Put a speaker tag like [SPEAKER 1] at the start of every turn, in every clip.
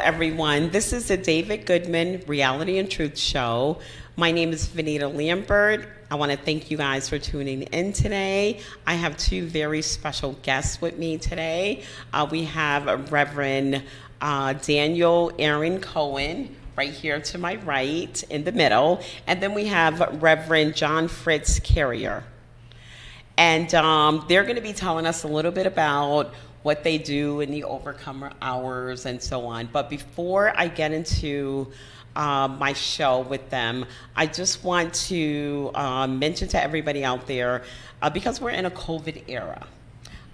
[SPEAKER 1] everyone. This is the David Goodman Reality and Truth Show. My name is Vanita Lambert. I want to thank you guys for tuning in today. I have two very special guests with me today. We have Reverend Daniel Aaron Cohen, right here to my right in the middle. And then we have Reverend John Fritz Carrier. And they're going to be telling us a little bit about what they do in the Overcomer Hours and so on. But before I get into my show with them, I just want to mention to everybody out there, because we're in a COVID era,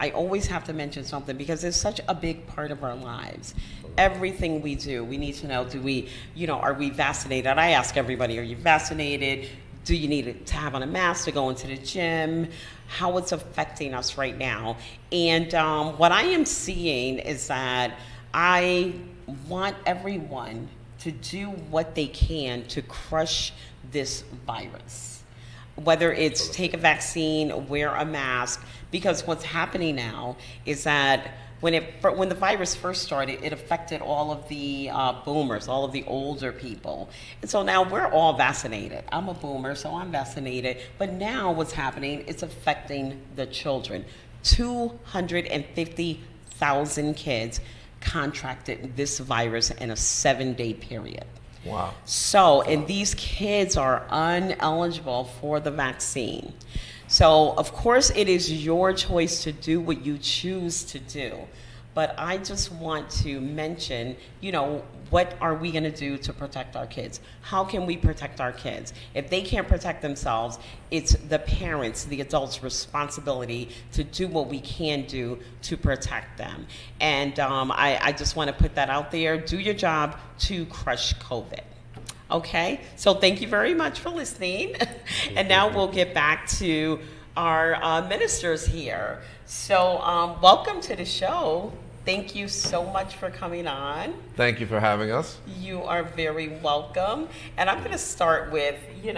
[SPEAKER 1] I always have to mention something because it's such a big part of our lives. Everything we do, we need to know, are we vaccinated? I ask everybody, are you vaccinated? Do you need to have on a mask to go into the gym? How it's affecting us right now. And what I am seeing is that I want everyone to do what they can to crush this virus. Whether it's take a vaccine, wear a mask, because what's happening now is that when the virus first started, it affected all of the boomers, all of the older people. And so now we're all vaccinated. I'm a boomer, so I'm vaccinated. But now what's happening, it's affecting the children. 250,000 kids contracted this virus in a 7-day period.
[SPEAKER 2] Wow.
[SPEAKER 1] So, and these kids are ineligible for the vaccine. So, of course, it is your choice to do what you choose to do. But I just want to mention, what are we going to do to protect our kids? How can we protect our kids? If they can't protect themselves, it's the parents, the adults' responsibility to do what we can do to protect them. And I just want to put that out there. Do your job to crush COVID. Okay, so thank you very much for listening. And now we'll get back to our ministers here. So welcome to the show. Thank you so much for coming on.
[SPEAKER 2] Thank you for having us.
[SPEAKER 1] You are very welcome. And I'm going to start with you,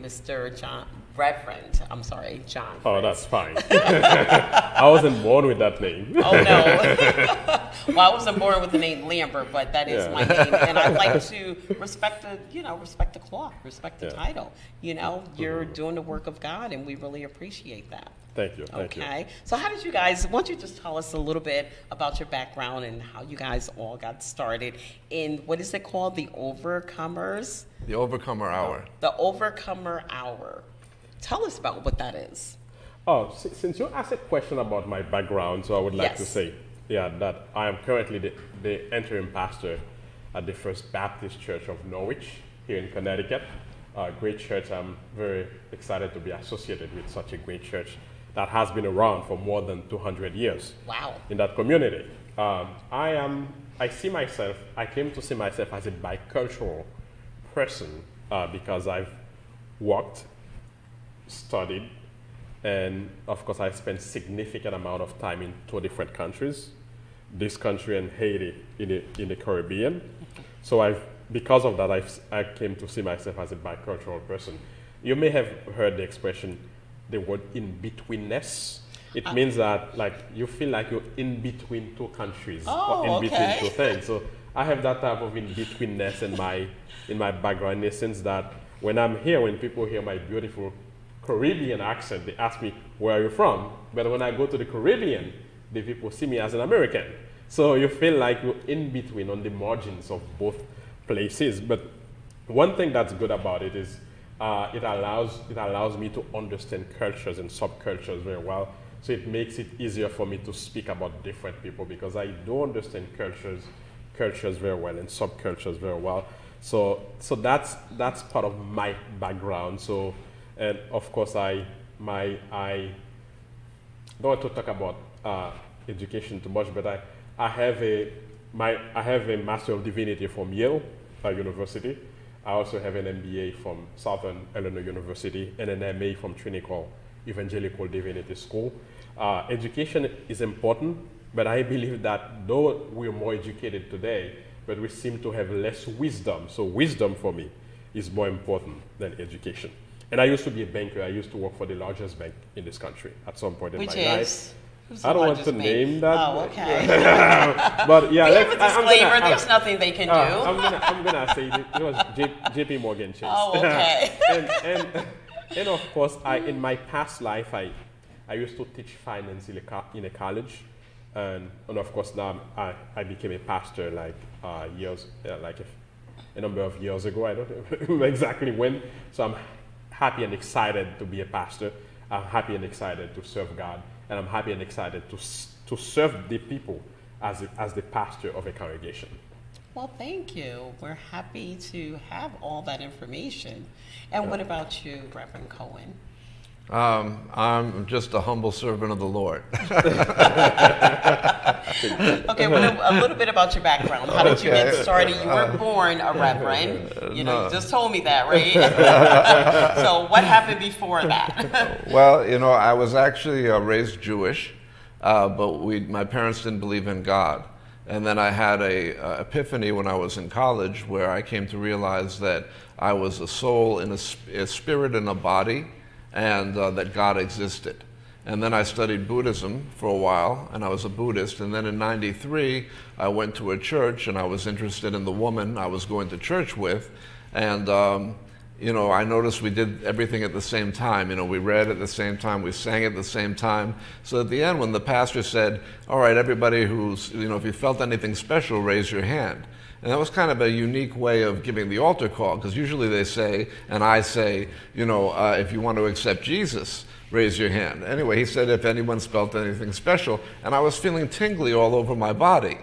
[SPEAKER 1] Mr. John. John.
[SPEAKER 3] Oh, that's fine. I wasn't born with that name.
[SPEAKER 1] Oh, no. Well, I wasn't born with the name Lambert, but that is my name. And I like to respect the cloth, respect the title. You're doing the work of God, and we really appreciate that.
[SPEAKER 3] Thank you.
[SPEAKER 1] Okay. So how did you guys, why don't you just tell us a little bit about your background and how you guys all got started in, what is it called? The Overcomers?
[SPEAKER 2] The Overcomer Hour.
[SPEAKER 1] The Overcomer Hour. Tell us about what that is.
[SPEAKER 3] Oh, since you asked a question about my background, so I would like to say, that I am currently the interim pastor at the First Baptist Church of Norwich here in Connecticut. A great church. I'm very excited to be associated with such a great church that has been around for more than 200 years.
[SPEAKER 1] Wow.
[SPEAKER 3] In that community. I came to see myself as a bicultural person because I've worked, studied, and of course I spent significant amount of time in 2 different countries, this country and Haiti in the Caribbean. So because of that, I came to see myself as a bicultural person. You may have heard the expression, the word in-betweenness. It means that you feel like you're in between 2 countries or in between 2 things. So I have that type of in-betweenness in my background, in the sense that when I'm here, when people hear my beautiful Caribbean accent, they ask me, where are you from? But when I go to the Caribbean, the people see me as an American. So you feel like you're in between, on the margins of both places. But one thing that's good about it is it allows me to understand cultures and subcultures very well. So it makes it easier for me to speak about different people because I do understand cultures very well and subcultures very well. So that's part of my background. So, and of course I don't want to talk about education too much, but I have a Master of Divinity from Yale University. I also have an MBA from Southern Illinois University and an MA from Trinity Evangelical Divinity School. Education is important, but I believe that though we're more educated today, but we seem to have less wisdom. So wisdom for me is more important than education. And I used to be a banker. I used to work for the largest bank in this country at some point in my life.
[SPEAKER 1] Who's
[SPEAKER 3] I
[SPEAKER 1] the
[SPEAKER 3] don't want
[SPEAKER 1] largest
[SPEAKER 3] to
[SPEAKER 1] bank?
[SPEAKER 3] name that.
[SPEAKER 1] Oh, okay.
[SPEAKER 3] But yeah,
[SPEAKER 1] We have a
[SPEAKER 3] I'm
[SPEAKER 1] disclaimer. There's nothing they can do.
[SPEAKER 3] I'm gonna say it was J.P. Morgan Chase.
[SPEAKER 1] Oh, okay.
[SPEAKER 3] and of course, in my past life, I used to teach finance in a college, and of course now I became a pastor like a number of years ago. I don't know exactly when. So I'm happy and excited to be a pastor. I'm happy and excited to serve God, and I'm happy and excited to serve the people as the pastor of a congregation.
[SPEAKER 1] Well, thank you. We're happy to have all that information. And what about you, Reverend Cohen?
[SPEAKER 2] I'm just a humble servant of the Lord.
[SPEAKER 1] Okay, well, a little bit about your background. How did you get started? You weren't born a reverend. You you just told me that, right? So what happened before that?
[SPEAKER 2] Well, I was actually raised Jewish, but my parents didn't believe in God. And then I had a epiphany when I was in college where I came to realize that I was a soul in a spirit in a body, and that God existed. And then I studied Buddhism for a while, and I was a Buddhist. And then in '93, I went to a church, and I was interested in the woman I was going to church with. And, I noticed we did everything at the same time. We read at the same time, we sang at the same time. So at the end, when the pastor said, all right, everybody who's, if you felt anything special, raise your hand. And that was kind of a unique way of giving the altar call, because usually they say, and I say, if you want to accept Jesus, raise your hand. Anyway, he said if anyone felt anything special, and I was feeling tingly all over my body.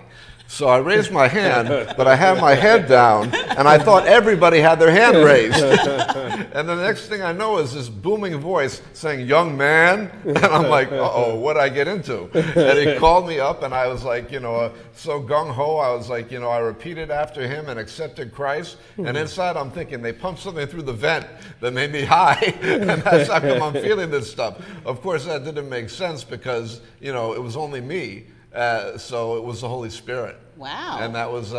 [SPEAKER 2] So I raised my hand, but I had my head down, and I thought everybody had their hand raised. And the next thing I know is this booming voice saying, young man. And I'm like, uh-oh, what did I get into? And he called me up, and I was like, so gung-ho. I was like, I repeated after him and accepted Christ. And inside I'm thinking, they pumped something through the vent that made me high. And that's how come I'm feeling this stuff. Of course, that didn't make sense because, it was only me. So it was the Holy Spirit.
[SPEAKER 1] Wow.
[SPEAKER 2] And that was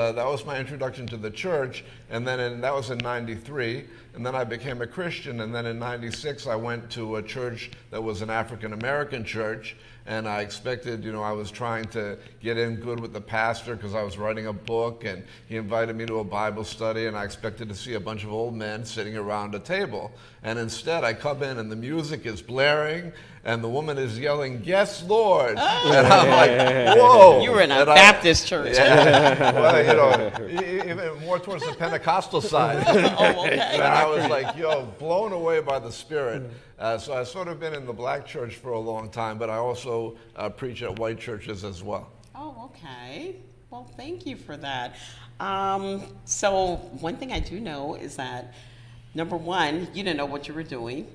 [SPEAKER 2] my introduction to the church. And then that was in '93. And then I became a Christian. And then in '96, I went to a church that was an African American church. And I expected, I was trying to get in good with the pastor because I was writing a book, and he invited me to a Bible study, and I expected to see a bunch of old men sitting around a table. And instead, I come in, and the music is blaring, and the woman is yelling, "Yes, Lord!" Oh. And I'm like, "Whoa!"
[SPEAKER 1] You were in a Baptist church.
[SPEAKER 2] Yeah. Well, even more towards the Pentecostal side.
[SPEAKER 1] Oh, okay.
[SPEAKER 2] And I was like, blown away by the Spirit. So I've sort of been in the black church for a long time, but I also preach at white churches as well.
[SPEAKER 1] Oh, okay. Well, thank you for that. So one thing I do know is that, number one, you didn't know what you were doing.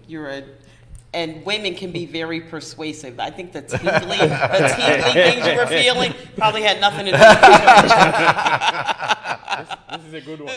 [SPEAKER 1] And women can be very persuasive. I think the tingly things you were feeling probably had nothing to do with it.
[SPEAKER 3] This is a good one.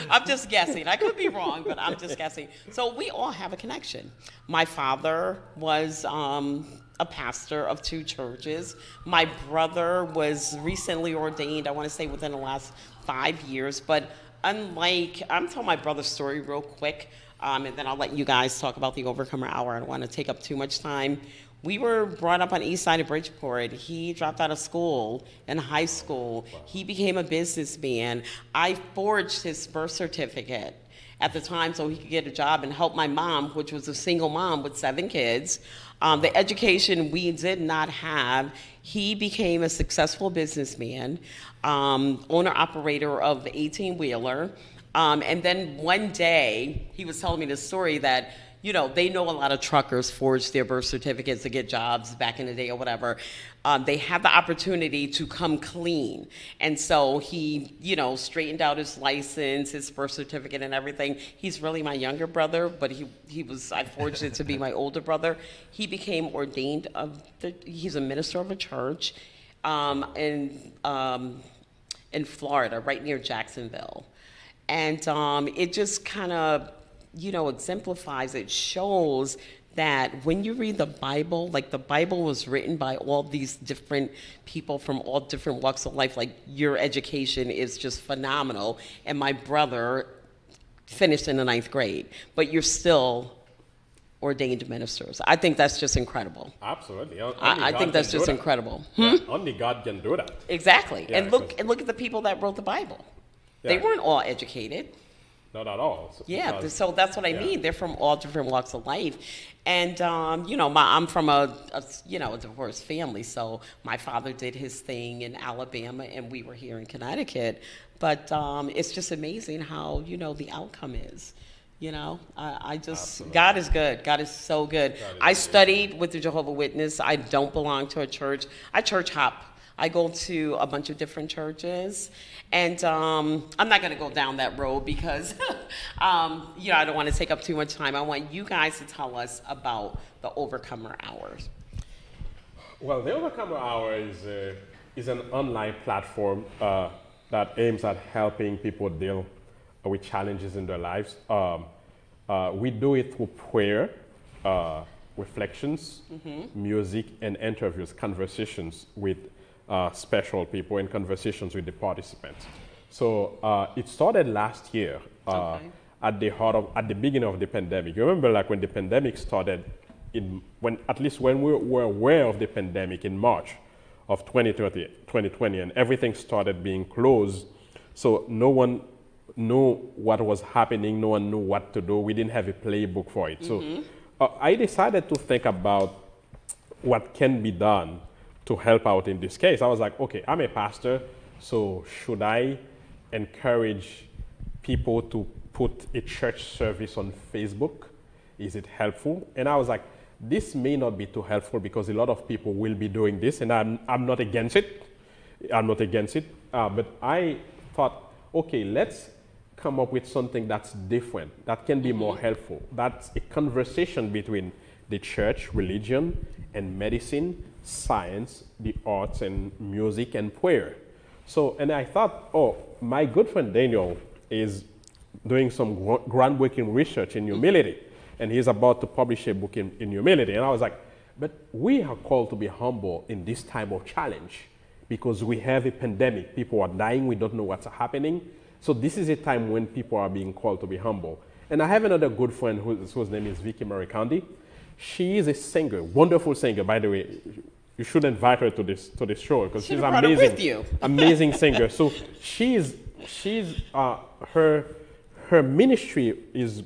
[SPEAKER 1] I'm just guessing. I could be wrong, but I'm just guessing. So we all have a connection. My father was a pastor of 2 churches. My brother was recently ordained, I want to say within the last 5 years. But unlike, I'm telling my brother's story real quick, and then I'll let you guys talk about the Overcomer Hour. I don't want to take up too much time. We were brought up on the east side of Bridgeport. He dropped out of school in high school. Wow. He became a businessman. I forged his birth certificate at the time so he could get a job and help my mom, which was a single mom with 7 kids. The education we did not have. He became a successful businessman, owner-operator of the 18-wheeler. And then one day, he was telling me this story that, they know a lot of truckers forged their birth certificates to get jobs back in the day or whatever. They have the opportunity to come clean. And so he, straightened out his license, his birth certificate and everything. He's really my younger brother, but I forged it to be my older brother. He became ordained he's a minister of a church in Florida, right near Jacksonville. And it just kind of, exemplifies, it shows that when you read the Bible, like the Bible was written by all these different people from all different walks of life, like your education is just phenomenal. And my brother finished in the 9th grade, but you're still ordained ministers. I think that's just incredible.
[SPEAKER 3] Absolutely.
[SPEAKER 1] I think that's just incredible.
[SPEAKER 3] Yeah, only God can do that.
[SPEAKER 1] Exactly.
[SPEAKER 3] Yeah,
[SPEAKER 1] and look at the people that wrote the Bible. They
[SPEAKER 3] Yeah.
[SPEAKER 1] weren't all educated.
[SPEAKER 3] Not at all.
[SPEAKER 1] Yeah,
[SPEAKER 3] Because-
[SPEAKER 1] so that's what I
[SPEAKER 3] yeah.
[SPEAKER 1] mean. They're from all different walks of life, and I'm from a divorced family. So my father did his thing in Alabama, and we were here in Connecticut. But it's just amazing how the outcome is. I just
[SPEAKER 3] Absolutely.
[SPEAKER 1] God is good. God is so good. I studied with the Jehovah's Witness. I don't belong to a church. I church hop. I go to a bunch of different churches, and I'm not going to go down that road because, I don't want to take up too much time. I want you guys to tell us about the Overcomer Hours.
[SPEAKER 3] Well, the Overcomer Hour is an online platform that aims at helping people deal with challenges in their lives. We do it through prayer, reflections, music, and interviews, conversations with special people, and conversations with the participants. So it started last year
[SPEAKER 1] Okay.
[SPEAKER 3] at the beginning of the pandemic. You remember, like when the pandemic started, when we were aware of the pandemic in March of 2020, and everything started being closed, so no one knew what was happening, no one knew what to do. We didn't have a playbook for it. So I decided to think about what can be done to help out in this case. I was like, okay, I'm a pastor, so should I encourage people to put a church service on Facebook? Is it helpful? And I was like, this may not be too helpful because a lot of people will be doing this, and I'm not against it. But I thought, okay, let's come up with something that's different, that can be more helpful. That's a conversation between the church, religion, and medicine, science, the arts, and music, and prayer. So, and I thought, my good friend Daniel is doing some groundbreaking research in humility, and he's about to publish a book in humility. And I was like, but we are called to be humble in this time of challenge because we have a pandemic. People are dying. We don't know what's happening. So this is a time when people are being called to be humble. And I have another good friend whose name is Vicky Maricandi. She is a singer, wonderful singer, by the way. You should invite her to this show because she's
[SPEAKER 1] brought her
[SPEAKER 3] amazing,
[SPEAKER 1] with you.
[SPEAKER 3] amazing singer. So her ministry is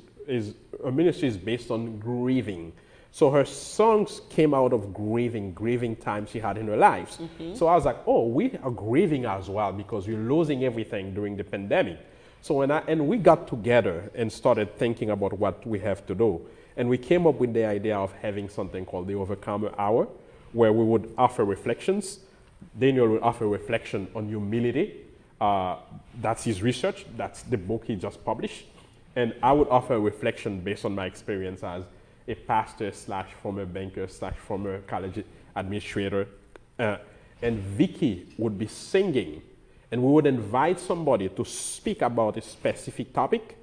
[SPEAKER 3] based on grieving. So her songs came out of grieving times she had in her lives. So I was like, we are grieving as well because we're losing everything during the pandemic. So we got together and started thinking about what we have to do. And we came up with the idea of having something called the Overcomer Hour, where we would offer reflections. Daniel would offer reflection on humility. That's his research. That's the book he just published. And I would offer a reflection based on my experience as a pastor / former banker / former college administrator. And Vicky would be singing. And we would invite somebody to speak about a specific topic.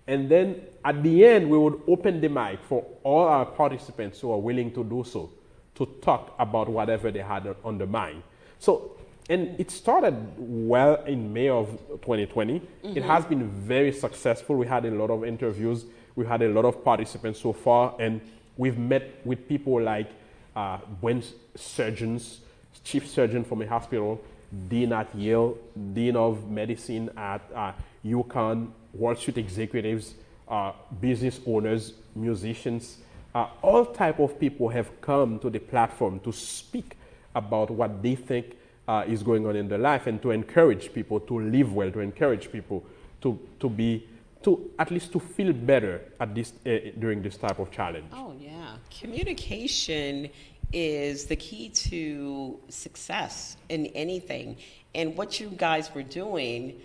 [SPEAKER 3] And then at the end, we would open the mic for all our participants who are willing to do so, to talk about whatever they had on their mind. So, and it started well in May of 2020. It has been very successful. We had a lot of interviews. We had a lot of participants so far. And we've met with people like brain surgeons, chief surgeon from a hospital, dean at Yale, dean of medicine at UConn, Wall Street executives, business owners, musicians. All type of people have come to the platform to speak about what they think is going on in their life, and to encourage people to live well, to encourage people to at least to feel better at this during this type of challenge.
[SPEAKER 1] Oh yeah, communication is the key to success in anything, and what you guys were doing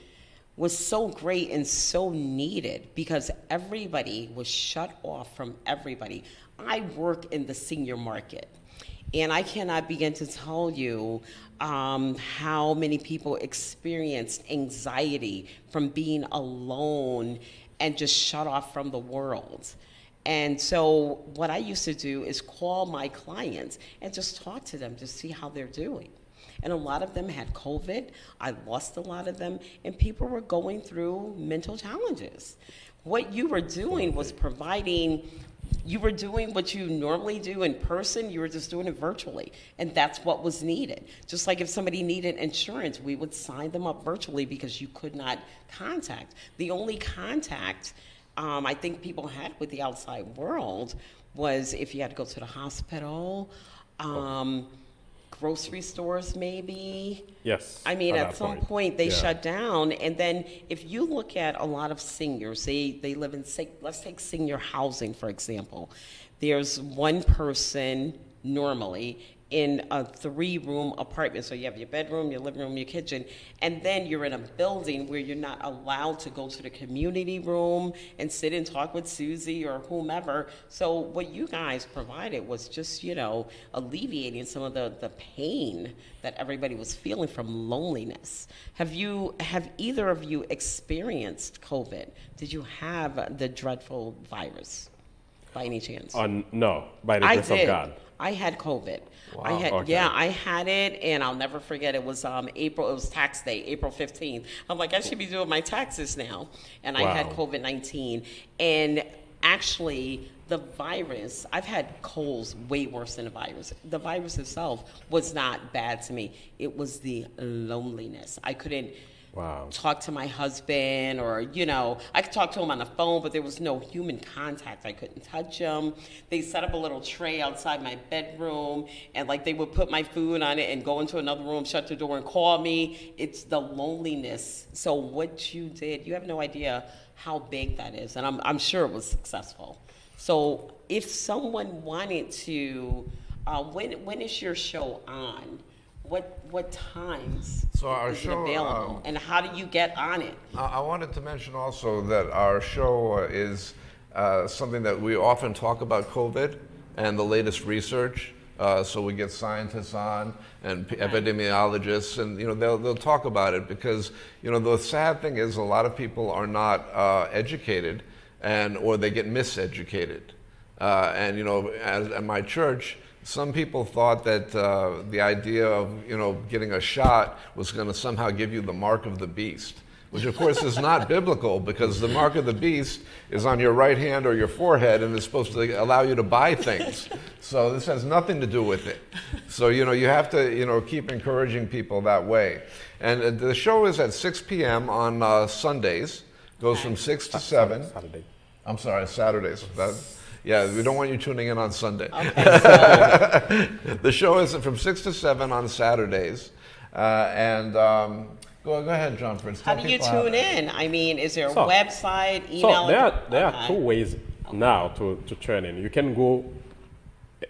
[SPEAKER 1] was so great and so needed because everybody was shut off from everybody. I work in the senior market, and I cannot begin to tell you how many people experienced anxiety from being alone and just shut off from the world. And so what I used to do is call my clients and just talk to them to see how they're doing. And a lot of them had COVID. I lost a lot of them, and people were going through mental challenges. What you were doing was providing you were doing what you normally do in person, you were just doing it virtually. And that's what was needed. Just like if somebody needed insurance, we would sign them up virtually because you could not contact. The only contact I think people had with the outside world was if you had to go to the hospital, grocery stores maybe.
[SPEAKER 3] Yes.
[SPEAKER 1] I mean,
[SPEAKER 3] at
[SPEAKER 1] at
[SPEAKER 3] that
[SPEAKER 1] some point they
[SPEAKER 3] Yeah.
[SPEAKER 1] shut down. And then if you look at a lot of seniors, they live in, let's take senior housing, for example. There's one person normally in a 3-room apartment. So you have your bedroom, your living room, your kitchen, and then you're in a building where you're not allowed to go to the community room and sit and talk with Susie or whomever. So what you guys provided was just, alleviating some of the pain that everybody was feeling from loneliness. Have either of you experienced COVID? Did you have the dreadful virus by any chance?
[SPEAKER 3] No, by the
[SPEAKER 1] I
[SPEAKER 3] grace
[SPEAKER 1] did.
[SPEAKER 3] of God.
[SPEAKER 1] I had COVID.
[SPEAKER 2] Wow.
[SPEAKER 3] Okay.
[SPEAKER 1] I had it, and I'll never forget. It was April. It was tax day, April 15th. I'm like, I should be doing my taxes now, and I had
[SPEAKER 3] Wow.
[SPEAKER 1] COVID-19. And actually, the virus. I've had colds way worse than the virus. The virus itself was not bad to me. It was the loneliness. I couldn't.
[SPEAKER 3] Wow.
[SPEAKER 1] Talk to my husband, or I could talk to him on the phone, but there was no human contact. I couldn't touch him. They set up a little tray outside my bedroom, and like they would put my food on it and go into another room, shut the door, and call me. It's the loneliness. So what you did, you have no idea how big that is, and I'm sure it was successful. So if someone wanted to, when is your show on? What times
[SPEAKER 2] So our
[SPEAKER 1] is it
[SPEAKER 2] show,
[SPEAKER 1] available, and how do you get on it?
[SPEAKER 2] I wanted to mention also that our show is something that we often talk about COVID and the latest research. So we get scientists on and epidemiologists, and they'll talk about it because the sad thing is a lot of people are not educated, or they get miseducated. And at my church, some people thought that the idea of getting a shot was going to somehow give you the mark of the beast, which of course is not biblical, because the mark of the beast is on your right hand or your forehead, and it's supposed to allow you to buy things. So this has nothing to do with it. So you have to keep encouraging people that way. And the show is at 6 p.m. on Sundays. Goes from 6 to 7.
[SPEAKER 3] Saturday.
[SPEAKER 2] I'm sorry, Saturdays. Yeah, we don't want you tuning in on Sunday.
[SPEAKER 1] Okay, so
[SPEAKER 2] The show is from 6 to 7 on Saturdays. Go ahead, John Prince.
[SPEAKER 1] how
[SPEAKER 2] Tell
[SPEAKER 1] do you
[SPEAKER 2] people
[SPEAKER 1] tune in? I mean, is there a
[SPEAKER 3] So-
[SPEAKER 1] website,
[SPEAKER 3] So
[SPEAKER 1] email?
[SPEAKER 3] there are
[SPEAKER 1] Okay.
[SPEAKER 3] two ways now to tune in. You can go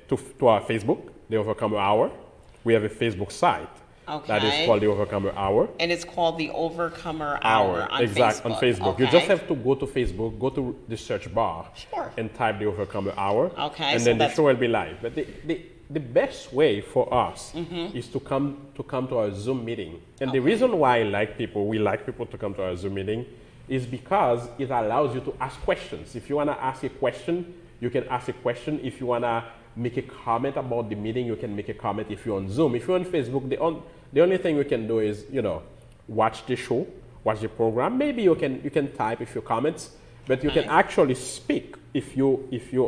[SPEAKER 3] to our Facebook, The Overcomer Hour. We have a Facebook site that is
[SPEAKER 1] Okay.
[SPEAKER 3] called The Overcomer Hour.
[SPEAKER 1] And it's called the Overcomer Hour on
[SPEAKER 3] Exact,
[SPEAKER 1] Facebook.
[SPEAKER 3] on Facebook. You
[SPEAKER 1] Okay.
[SPEAKER 3] just have to go to Facebook, go to the search bar,
[SPEAKER 1] Sure.
[SPEAKER 3] and type The Overcomer Hour.
[SPEAKER 1] Okay,
[SPEAKER 3] And
[SPEAKER 1] so
[SPEAKER 3] then the
[SPEAKER 1] that's-
[SPEAKER 3] show will be live. But the best way for us
[SPEAKER 1] Mm-hmm.
[SPEAKER 3] is to come to our Zoom meeting. And the reason why we like people to come to our Zoom meeting, is because it allows you to ask questions. If you want to ask a question, you can ask a question. If you want to make a comment about the meeting, you can make a comment if you're on Zoom. If you're on Facebook, the only thing you can do is, watch the show, watch the program. Maybe you can type a few comments, but you can
[SPEAKER 1] Okay.
[SPEAKER 3] actually speak if you're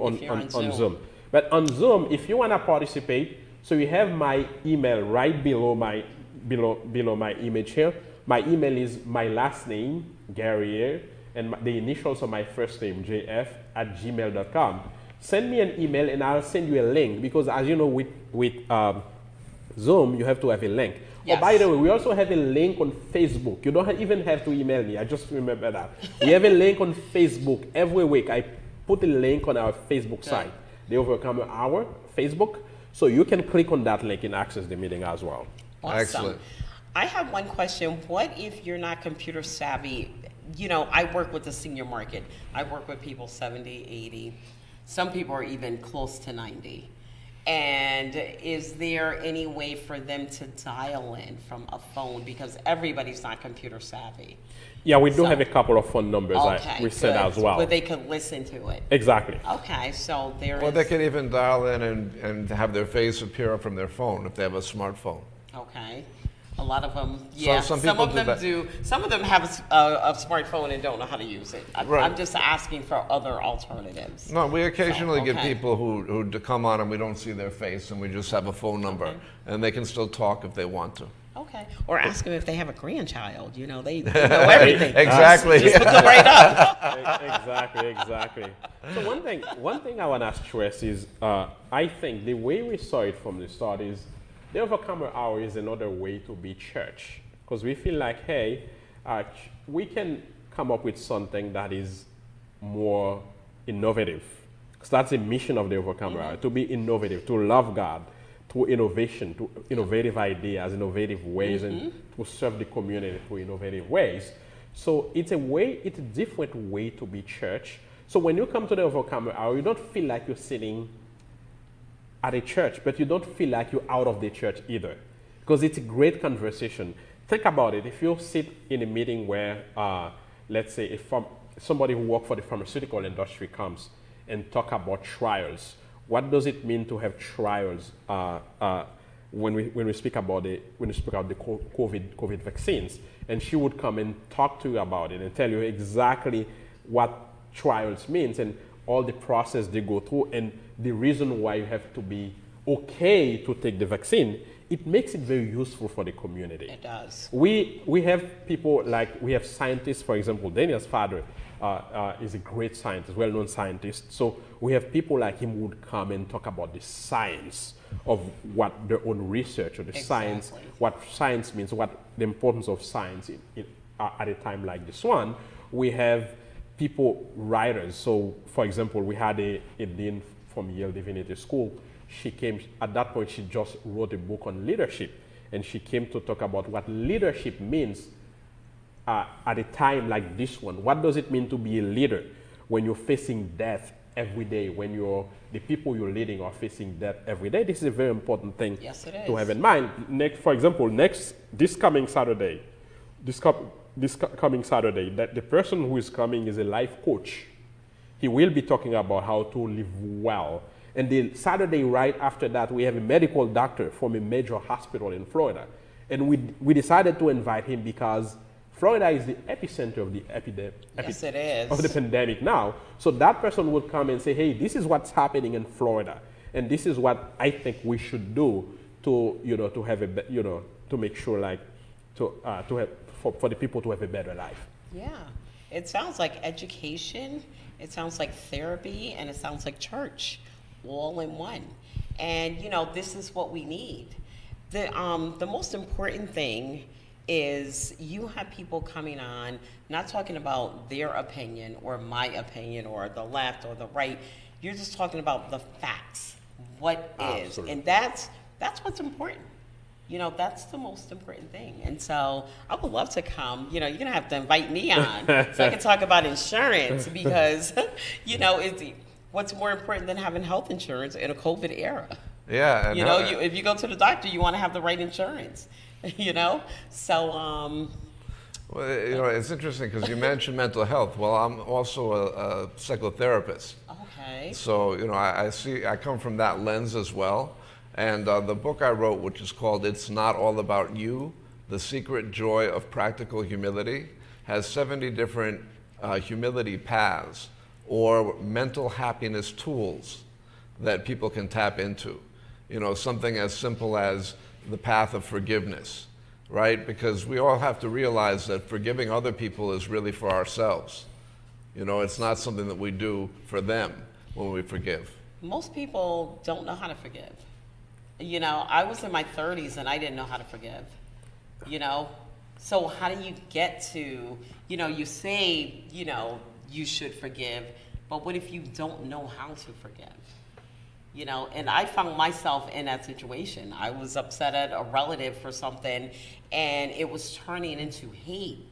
[SPEAKER 3] on
[SPEAKER 1] on Zoom.
[SPEAKER 3] Zoom. But on Zoom, if you want to participate, so you have my email right below my image here. My email is my last name, Guerrier, and the initials of my first name, jf@gmail.com. Send me an email and I'll send you a link, because as you know, with Zoom, you have to have a link.
[SPEAKER 1] Yes.
[SPEAKER 3] Oh, by the way, we also have a link on Facebook. You don't even have to email me. I just remember that. We have a link on Facebook every week. I put a link on our Facebook site, The Overcomer Hour, Facebook. So you can click on that link and access the meeting as well.
[SPEAKER 1] Awesome.
[SPEAKER 2] Excellent.
[SPEAKER 1] I have one question. What if you're not computer savvy? I work with the senior market. I work with people 70, 80. Some people are even close to 90. And is there any way for them to dial in from a phone? Because everybody's not computer savvy.
[SPEAKER 3] Yeah, we do
[SPEAKER 1] So-
[SPEAKER 3] have a couple of phone numbers we send
[SPEAKER 1] good.
[SPEAKER 3] as well.
[SPEAKER 1] Where they can listen to it.
[SPEAKER 3] Exactly.
[SPEAKER 1] Okay, so there
[SPEAKER 2] Or
[SPEAKER 1] is.
[SPEAKER 2] they could even dial in and have their face appear from their phone if they have a smartphone.
[SPEAKER 1] Okay. A lot of them, yeah.
[SPEAKER 2] some
[SPEAKER 1] Some
[SPEAKER 2] people
[SPEAKER 1] of them do. Some of them have a smartphone and don't know how to use it.
[SPEAKER 2] Right.
[SPEAKER 1] I'm just asking for other alternatives.
[SPEAKER 2] No, we occasionally get
[SPEAKER 1] okay.
[SPEAKER 2] people who come on and we don't see their face and we just have a phone number,
[SPEAKER 1] Okay.
[SPEAKER 2] and they can still talk if they want to.
[SPEAKER 1] Okay. Or ask them if they have a grandchild. You know, they know everything.
[SPEAKER 2] Exactly.
[SPEAKER 1] Just look them right up.
[SPEAKER 3] Exactly. So one thing I want to stress is, I think the way we saw it from the start is the Overcomer Hour is another way to be church, because we feel like, hey, we can come up with something that is more innovative. Because that's the mission of the Overcomer Hour, to be innovative, to love God, through innovation, to innovative ideas, innovative ways, and to serve the community through innovative ways. So it's a different way to be church. So when you come to the Overcomer Hour, you don't feel like you're sitting at a church, but you don't feel like you're out of the church either, because it's a great conversation. Think about it. If you sit in a meeting where, let's say, somebody who works for the pharmaceutical industry comes and talk about trials, what does it mean to have trials when we speak about the COVID vaccines? And she would come and talk to you about it and tell you exactly what trials means and all the process they go through and the reason why you have to be okay to take the vaccine. It makes it very useful for the community.
[SPEAKER 1] It does.
[SPEAKER 3] We have people like, we have scientists, for example, Daniel's father is a great scientist, well-known scientist. So we have people like him who would come and talk about the science of what their own research or the science, what science means, what the importance of science at a time like this one. We have people, writers. So for example, we had a dean from Yale Divinity School. She came, at that point, she just wrote a book on leadership. And she came to talk about what leadership means at a time like this one. What does it mean to be a leader when you're facing death every day, when the people you're leading are facing death every day? This is a very important thing to have in mind. For example, this coming Saturday, that the person who is coming is a life coach. He will be talking about how to live well. And the Saturday right after that, we have a medical doctor from a major hospital in Florida. And we decided to invite him because Florida is the epicenter of the of the pandemic now. So that person would come and say, hey, this is what's happening in Florida. And this is what I think we should do to have to make sure for the people to have a better life.
[SPEAKER 1] Yeah. It sounds like education, it sounds like therapy, and it sounds like church, all in one. And this is what we need. The most important thing is you have people coming on, not talking about their opinion or my opinion or the left or the right. You're just talking about the facts, what is.
[SPEAKER 3] Absolutely.
[SPEAKER 1] And that's what's important. That's the most important thing. And so I would love to come. You're going to have to invite me on so I can talk about insurance because, what's more important than having health insurance in a COVID era?
[SPEAKER 2] Yeah. And
[SPEAKER 1] if you go to the doctor, you want to have the right insurance, So,
[SPEAKER 2] well, it's interesting because you mentioned mental health. Well, I'm also a psychotherapist.
[SPEAKER 1] Okay.
[SPEAKER 2] So, I come from that lens as well. And the book I wrote, which is called It's Not All About You, The Secret Joy of Practical Humility, has 70 different humility paths or mental happiness tools that people can tap into. Something as simple as the path of forgiveness, right? Because we all have to realize that forgiving other people is really for ourselves. It's not something that we do for them when we forgive.
[SPEAKER 1] Most people don't know how to forgive. I was in my 30s and I didn't know how to forgive, So how do you get to, you say, you should forgive, but what if you don't know how to forgive? And I found myself in that situation. I was upset at a relative for something and it was turning into hate.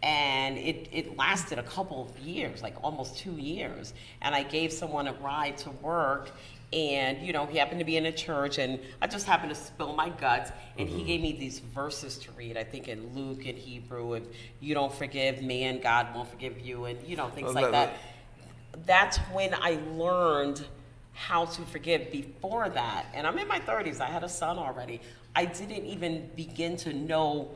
[SPEAKER 1] And it lasted a couple of years, like almost 2 years. And I gave someone a ride to work and, he happened to be in a church and I just happened to spill my guts and he gave me these verses to read, I think in Luke and Hebrew, if you don't forgive man, God won't forgive you, and, things like that. That's when I learned how to forgive before that, and I'm in my 30s, I had a son already, I didn't even begin to know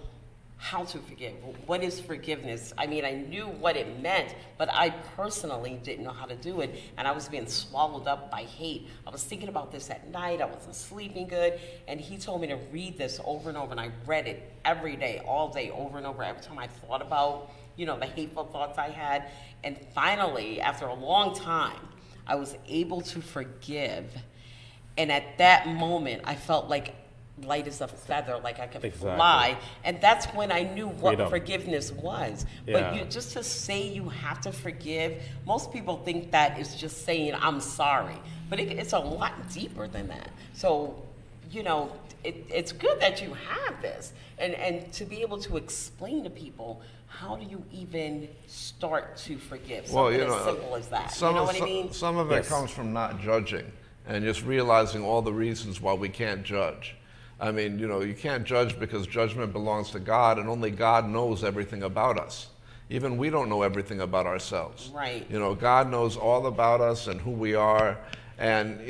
[SPEAKER 1] how to forgive. What is forgiveness? I mean, I knew what it meant, but I personally didn't know how to do it, and I was being swallowed up by hate. I was thinking about this at night, I wasn't sleeping good, and he told me to read this over and over, and I read it every day, all day, over and over, every time I thought about, the hateful thoughts I had. And finally, after a long time, I was able to forgive, and at that moment, I felt like light as a feather, like I could fly, and that's when I knew what forgiveness was. But just to say you have to forgive, most people think that is just saying I'm sorry, but it's a lot deeper than that. So, it's good that you have this, and to be able to explain to people, how do you even start to forgive? Something as simple as that. You know what I mean?
[SPEAKER 2] Some of it comes from not judging and just realizing all the reasons why we can't judge. I mean, you can't judge because judgment belongs to God, and only God knows everything about us. Even we don't know everything about ourselves.
[SPEAKER 1] Right.
[SPEAKER 2] God knows all about us and who we are, and,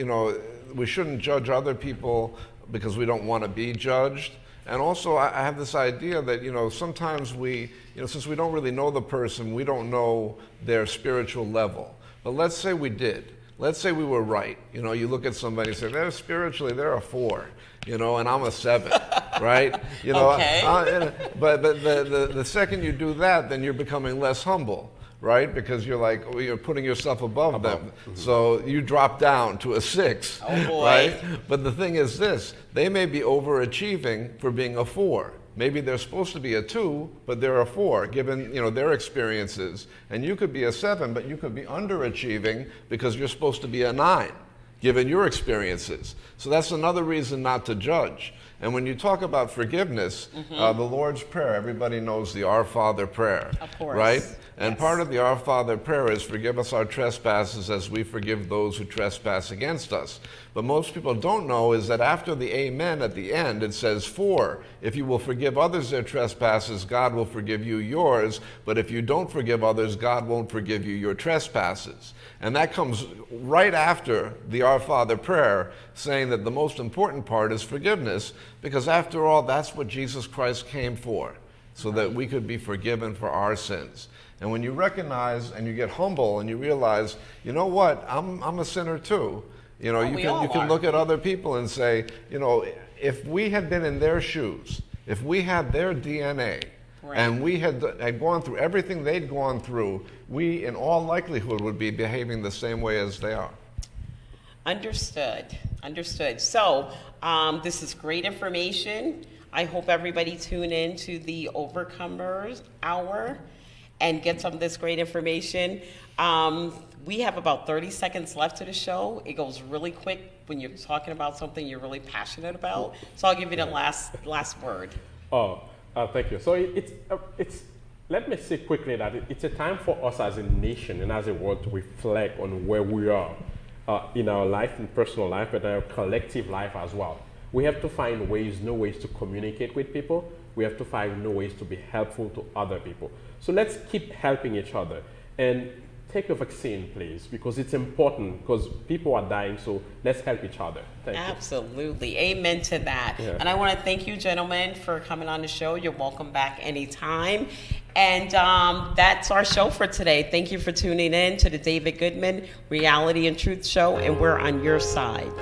[SPEAKER 2] we shouldn't judge other people because we don't want to be judged. And also, I have this idea that, sometimes we, since we don't really know the person, we don't know their spiritual level. But let's say we did. Let's say we were right. You look at somebody and say, they're a 4, and I'm a 7, right?
[SPEAKER 1] Okay.
[SPEAKER 2] But the second you do that, then you're becoming less humble, right? Because you're putting yourself above them. Mm-hmm. So you drop down to a 6, right? But the thing is this, they may be overachieving for being a 4. Maybe they're supposed to be a 2, but they're a 4, given their experiences. And you could be a 7, but you could be underachieving because you're supposed to be a 9, given your experiences. So that's another reason not to judge. And when you talk about forgiveness, the Lord's Prayer, everybody knows the Our Father prayer,
[SPEAKER 1] of course,
[SPEAKER 2] right? And part of the Our Father prayer is forgive us our trespasses as we forgive those who trespass against us. But most people don't know is that after the amen at the end, it says, for if you will forgive others their trespasses, God will forgive you yours. But if you don't forgive others, God won't forgive you your trespasses. And that comes right after the Our Father prayer, saying that the most important part is forgiveness, because after all, that's what Jesus Christ came for, so that we could be forgiven for our sins. And when you recognize and you get humble and you realize, you know what, I'm a sinner too. You can look at other people and say, if we had been in their shoes, if we had their DNA, and we had gone through everything they'd gone through, we in all likelihood would be behaving the same way as they are.
[SPEAKER 1] Understood. So this is great information. I hope everybody tune in to the Overcomers Hour and get some of this great information. We have about 30 seconds left to the show. It goes really quick when you're talking about something you're really passionate about. So I'll give you the last word.
[SPEAKER 3] Thank you. So it's let me say quickly that it's a time for us as a nation and as a world to reflect on where we are in our life, in personal life, but our collective life as well. We have to find new ways to communicate with people. We have to find new ways to be helpful to other people. So let's keep helping each other. And take a vaccine, please, because it's important, because people are dying, so let's help each other. Thank you.
[SPEAKER 1] Absolutely. Amen to that. Yeah. And I want to thank you, gentlemen, for coming on the show. You're welcome back anytime. And that's our show for today. Thank you for tuning in to the David Goodman Reality and Truth Show, and we're on your side.